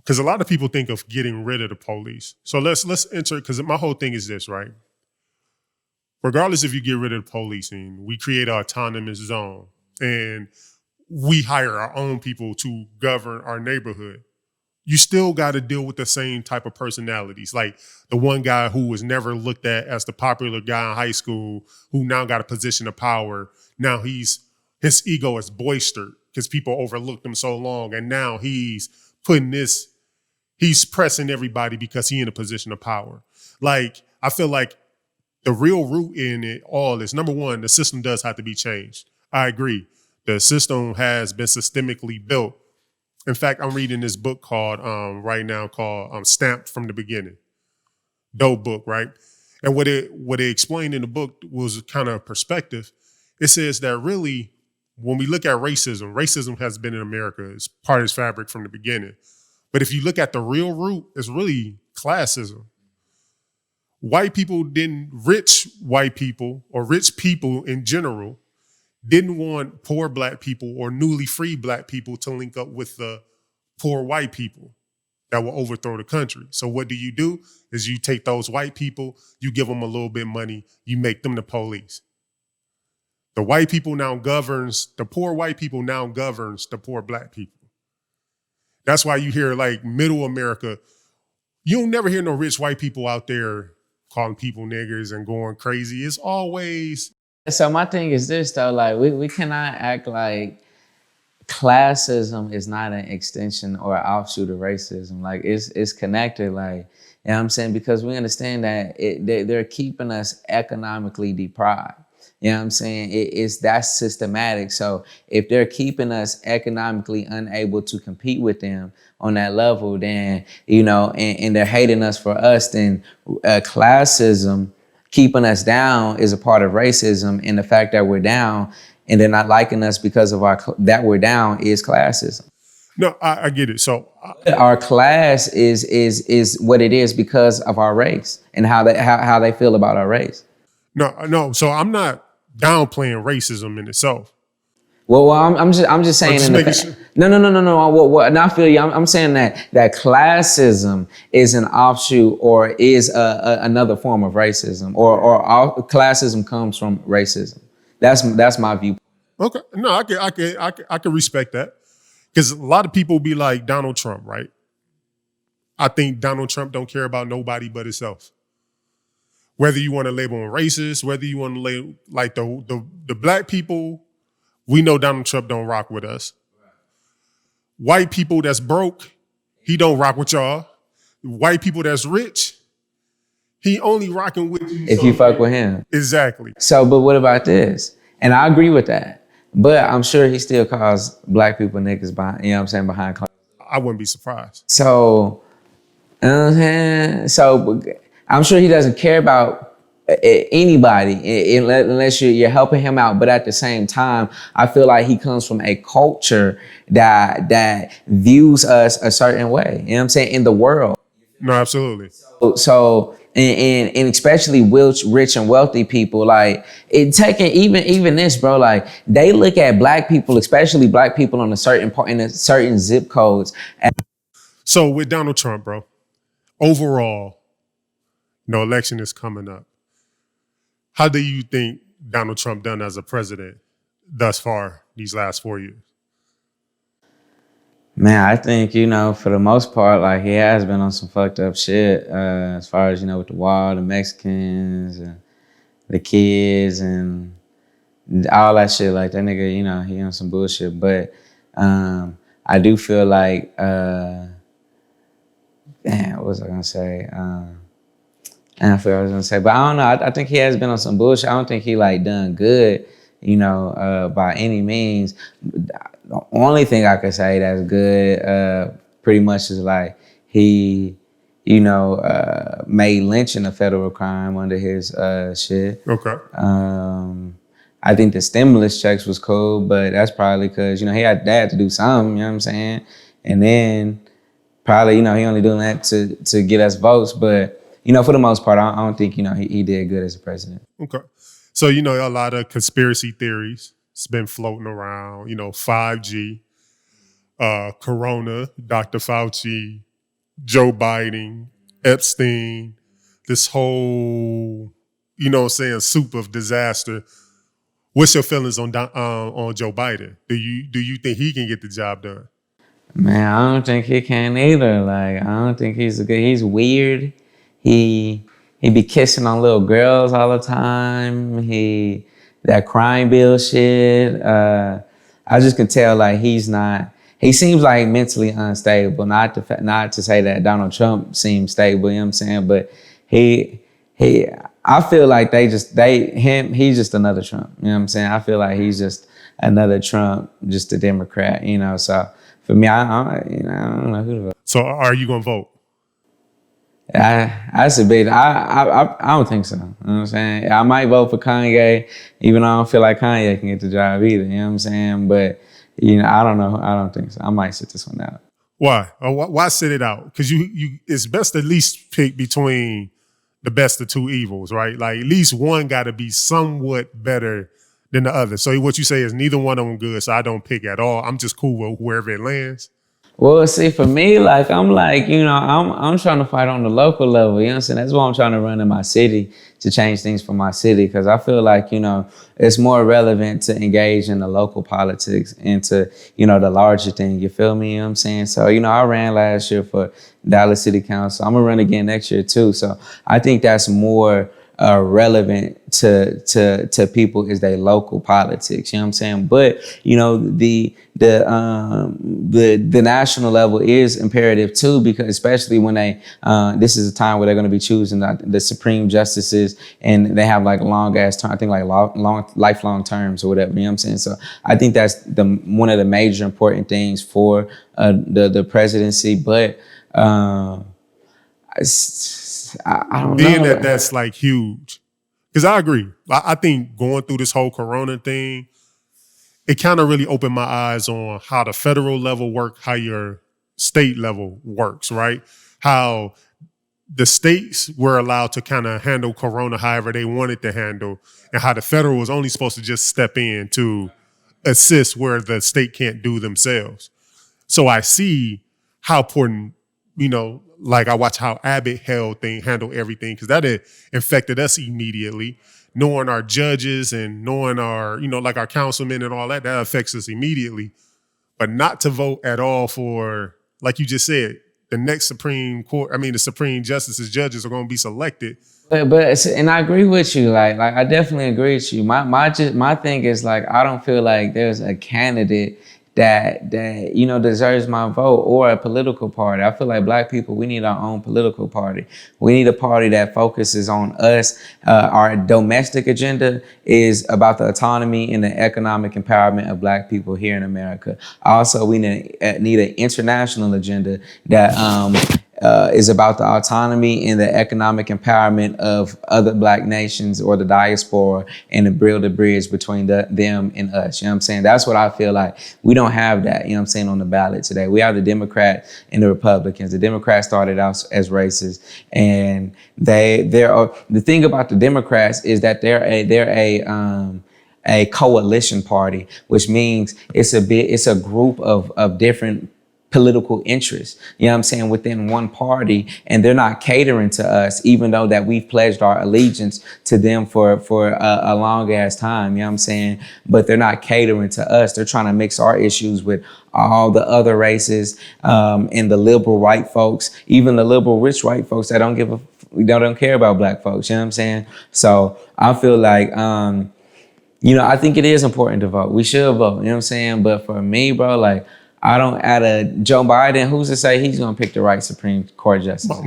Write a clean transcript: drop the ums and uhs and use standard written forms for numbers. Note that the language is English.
because a lot of people think of getting rid of the police. So let's enter, because my whole thing is this, right? Regardless if you get rid of the policing, we create an autonomous zone and we hire our own people to govern our neighborhood. You still got to deal with the same type of personalities. Like the one guy who was never looked at as the popular guy in high school, who now got a position of power. Now his ego is boistered because people overlooked him so long. And now he's pressing everybody because he's in a position of power. Like, I feel like the real root in it all is, number one, the system does have to be changed. I agree. The system has been systemically built. In fact, I'm reading this book called Stamped from the Beginning. Dope book, right? And what it explained in the book was kind of perspective. It says that really, when we look at racism has been in America. It's part of its fabric from the beginning. But if you look at the real root, it's really classism. Rich white people or rich people in general didn't want poor black people or newly freed black people to link up with the poor white people that will overthrow the country. So what do? Is you take those white people, you give them a little bit of money, you make them the police. The white people now governs, the poor white people now governs the poor black people. That's why you hear like middle America, you'll never hear no rich white people out there calling people niggers and going crazy. It's always. So my thing is this though, like we cannot act like classism is not an extension or an offshoot of racism. Like it's connected, like, you know what I'm saying? Because we understand that they're keeping us economically deprived. You know what I'm saying? That's systematic. So if they're keeping us economically unable to compete with them on that level, then, you know, and they're hating us for us, then classism keeping us down is a part of racism. And the fact that we're down and they're not liking us because of that we're down is classism. No, I get it. So our class is what it is because of our race and how they feel about our race. No. So I'm not downplaying racism in itself. Well, I'm just saying. No. What? I feel you. I'm saying that classism is an offshoot or is another form of racism, or classism comes from racism. That's my view. Okay, no, I can respect that, because a lot of people be like Donald Trump, right? I think Donald Trump don't care about nobody but himself. Whether you want to label him racist, whether you want to label like the black people, we know Donald Trump don't rock with us. White people that's broke, he don't rock with y'all. White people that's rich, he only rocking with you if you fuck with him. Exactly. So, but what about this? And I agree with that. But I'm sure he still calls black people niggas behind, you know what I'm saying, behind closed doors. I wouldn't be surprised. So, you know what I'm saying? So I'm sure he doesn't care about anybody unless you're helping him out. But at the same time, I feel like he comes from a culture that views us a certain way, you know what I'm saying, in the world. No, absolutely. So and especially rich and wealthy people, like it taking even this, bro, like they look at black people, especially black people on a certain part in a certain zip codes. So with Donald Trump, bro, overall, election is coming up. How do you think Donald Trump done as a president thus far these last 4 years? Man, I think, for the most part, like he has been on some fucked up shit as far as, with the wall, the Mexicans, and the kids, and all that shit. Like that nigga, he on some bullshit. But I do feel like, what was I gonna say? I forgot what I was gonna say, but I don't know. I think he has been on some bullshit. I don't think he like done good, by any means. The only thing I could say that's good, pretty much is like he, made lynching a federal crime under his shit. Okay. I think the stimulus checks was cool, but that's probably because, he had to do something, you know what I'm saying? And then probably, he only doing that to get us votes, but for the most part, I don't think, he did good as a president. Okay. So, a lot of conspiracy theories. It's been floating around, 5G, Corona, Dr. Fauci, Joe Biden, Epstein, this whole, soup of disaster. What's your feelings on Joe Biden? Do you think he can get the job done? Man, I don't think he can either. Like, I don't think he's a good. He's weird. He be kissing on little girls all the time. That crime bill shit. I just can tell like he's not. He seems like mentally unstable. Not to say that Donald Trump seems stable. You know what I'm saying? But he he. I feel like he's just another Trump. You know what I'm saying? I feel like he's just another Trump, just a Democrat. So. For me, I don't know who to vote. So are you gonna vote? That's a big. I don't think so. You know what I'm saying? I might vote for Kanye, even though I don't feel like Kanye can get the job either. You know what I'm saying? But I don't know. I don't think so. I might sit this one out. Why? Why sit it out? Because it's best to at least pick between the best of two evils, right? Like at least one got to be somewhat better than the other. So what you say is neither one of them good, so I don't pick at all. I'm just cool with wherever it lands. Well, see, for me, like I'm like, I'm trying to fight on the local level. You know what I'm saying? That's why I'm trying to run in my city to change things for my city, because I feel like it's more relevant to engage in the local politics and to the larger thing. You feel me? You know what I'm saying? So I ran last year for Dallas City Council. I'm gonna run again next year too. So I think that's more relevant to people is their local politics. You know what I'm saying? But the national level is imperative too, because especially when this is a time where they're going to be choosing the Supreme Justices, and they have like long ass term, I think like long lifelong terms or whatever. You know what I'm saying? So I think that's one of the major important things for the presidency. But I don't Being know. that's like huge. Because I agree. I think going through this whole corona thing, it kind of really opened my eyes on how the federal level works, how your state level works, right? How the states were allowed to kind of handle corona however they wanted to handle, and how the federal was only supposed to just step in to assist where the state can't do themselves. So I see how important, like I watch how Abbott handled everything, because that had infected us immediately. Knowing our judges and knowing our, like our councilmen and all that affects us immediately. But not to vote at all for, like you just said, the next the Supreme Justices, judges are going to be selected. But and I agree with you. Like I definitely agree with you. My thing is like I don't feel like there's a candidate that deserves my vote, or a political party. I feel like Black people, we need our own political party. We need a party that focuses on us. Our domestic agenda is about the autonomy and the economic empowerment of Black people here in America. Also, we need an international agenda that is about the autonomy and the economic empowerment of other Black nations or the diaspora, and to build a bridge between them and us. You know what I'm saying? That's what I feel like. We don't have that, you know what I'm saying, on the ballot today. We have the Democrats and the Republicans. The Democrats started out as racist, and the thing about the Democrats is that they're a coalition party, which means it's a group of different political interests, you know what I'm saying, within one party, and they're not catering to us, even though that we've pledged our allegiance to them for a long ass time, you know what I'm saying, but they're not catering to us. They're trying to mix our issues with all the other races, and the liberal white folks, even the liberal rich white folks that don't care about Black folks, you know what I'm saying? So I feel like I think it is important to vote. We should vote, you know what I'm saying? But for me, bro, like, I don't, at a Joe Biden, who's to say he's going to pick the right Supreme Court justice?